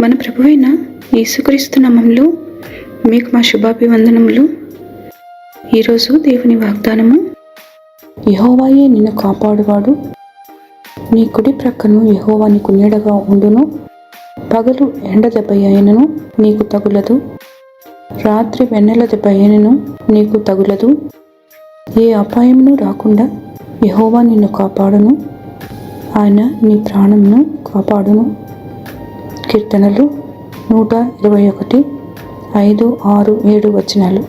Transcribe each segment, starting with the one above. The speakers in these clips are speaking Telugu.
మన ప్రభువైన యేసుక్రీస్తు నామములో మీకు మా శుభాభివందనములు. ఈరోజు దేవుని వాగ్దానము, యెహోవాయే నిన్ను కాపాడువాడు, నీ కుడి ప్రక్కను యెహోవా నీకు నీడగా ఉండును. పగలు ఎండ దెబ్బ అయినను నీకు తగులదు, రాత్రి వెన్నెల దెబ్బ అయినను నీకు తగులదు. ఏ అపాయమును రాకుండా యెహోవా నిన్ను కాపాడును, ఆయన నీ ప్రాణమును కాపాడును. కీర్తనలు 121, 5, 6, 7 వచనాలు.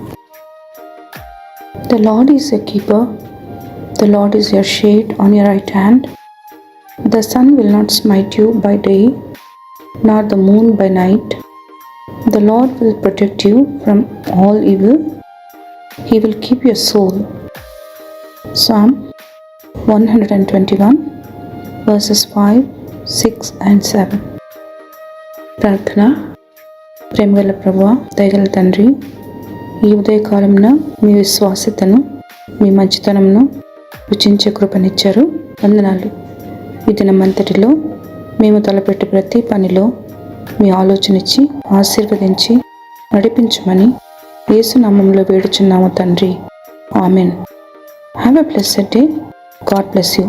The Lord is your keeper, the Lord is your shade on your right hand. The sun will not smite you by day, nor the moon by night. The Lord will protect you from all evil. He will keep your soul. Psalm 121 verses 5, 6 and 7. ప్రార్థన. ప్రేమగల ప్రభువా, దయగల తండ్రి, ఈ ఉదయకాలంన మీ విశ్వాసతను, మీ మంచితనమును రుచించే కృపనిచ్చారు. వందనాలు. ఈ దినమంతటిలో మేము తలపెట్టే ప్రతి పనిలో మీ ఆలోచన ఇచ్చి ఆశీర్వదించి నడిపించమని యేసు నామములో వేడుచున్నాము తండ్రి. Amen. Have a blessed day. God bless you.